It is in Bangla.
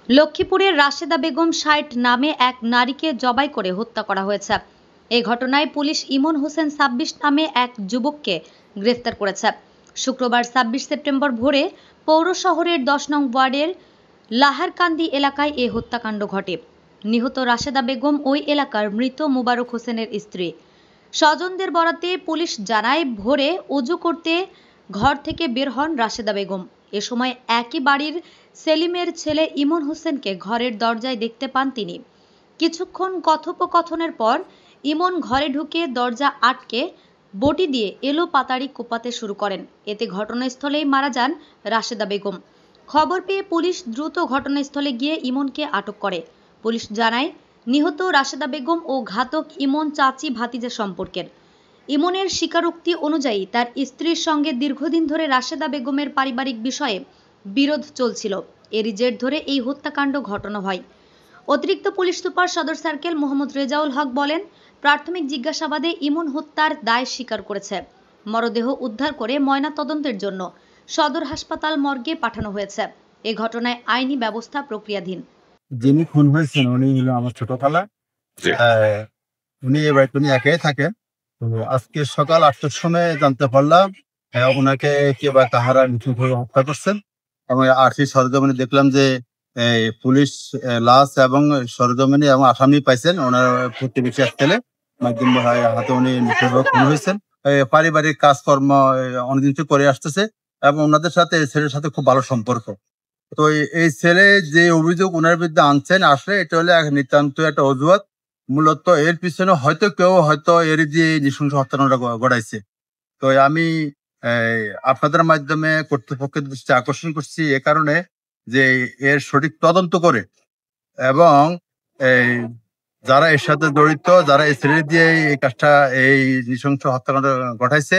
লক্ষ্মীপুরের রাশেদা বেগম ৬০ নামে এক নারীকে জবাই করে হত্যা করা হয়েছে। এই ঘটনায় পুলিশ ইমন হোসেন ২৬ নামে এক যুবককে গ্রেফতার করেছে। শুক্রবার ২৬ সেপ্টেম্বর ভোরে পৌর শহরের ১০ নং ওয়ার্ডের লাহারকান্দি এলাকায় এ হত্যাকাণ্ড ঘটে। নিহত রাশেদা বেগম ওই এলাকার মৃত মোবারক হোসেনের স্ত্রী। স্বজনদের বরাতে পুলিশ জানায়, ভোরে অজু করতে ঘর থেকে বের হন রাশেদা বেগম। এ সময় একই বাড়ির সেলিমের ছেলে ইমন হোসেনকে ঘরের দরজায় দেখতে পান তিনি। কিছুক্ষণ কথোপকথনের পর ইমন ঘরে ঢুকে দরজা আটকে বটি দিয়ে এলোপাতাড়ি কোপাতে শুরু করেন। এতে ঘটনাস্থলেই মারা যান রাশেদা বেগম। খবর পেয়ে পুলিশ দ্রুত ঘটনাস্থলে গিয়ে ইমনকে আটক করে। পুলিশ জানায়, নিহত রাশেদা বেগম ও ঘাতক ইমন চাচি ভাতিজা সম্পর্কের। ইমনের স্বীকারোক্তি অনুযায়ী তার স্ত্রীর সঙ্গে দীর্ঘদিন ধরে রাশেদা বেগমের পারিবারিক বিষয়ে বিরোধ চলছিল। এরই জের ধরে এই হত্যাকাণ্ড ঘটানো হয়। অতিরিক্ত পুলিশ সুপার সদর সার্কেল মোহাম্মদ রেজাউল হক বলেন, প্রাথমিক জিজ্ঞাসাবাদে ইমন হত্যার দায় স্বীকার করেছে। মরদেহ উদ্ধার করে ময়নাতদন্তের জন্য সদর হাসপাতাল মর্গে পাঠানো হয়েছে। এ ঘটনায় আইনি ব্যবস্থা প্রক্রিয়াধীন। যিনি খুন হয়েছেন উনি হলো আমার ছোট খালা। উনি এ বাড়িতে উনি একাই থাকেন। তো আজকে সকাল ৮টার সময় জানতে পারলাম ওনাকে কে বা কাহারা নিখুঁতভাবে হত্যা করছেন। এবং আরসি সরজমিনে দেখলাম যে পুলিশ লাশ এবং সরজমিনে এবং আসামি পাইছেন। ওনার প্রতিবেশী এক ছেলে মাধ্যম হাতে উনি নিখুঁতভাবে খুন হয়েছেন। পারিবারিক কাজকর্ম অনেকদিন থেকে করে আসতেছে এবং ওনাদের সাথে এই ছেলের সাথে খুব ভালো সম্পর্ক। তো এই ছেলে যে অভিযোগ ওনার বিরুদ্ধে আনছেন, আসলে এটা হলে নিতান্ত একটা অজুহাত। মূলত এর পিছনে হয়তো কেউ এর দিয়ে নৃশংস হত্যাকাণ্ড ঘটাইছে। তো আমি আপনাদের মাধ্যমে কর্তৃপক্ষের দৃষ্টি আকর্ষণ করছি এ কারণে যে এর সঠিক তদন্ত করে এবং এই যারা এর সাথে জড়িত, যারা এই ছেলে দিয়ে এই কাজটা এই নৃশংস হত্যাকাণ্ড ঘটাইছে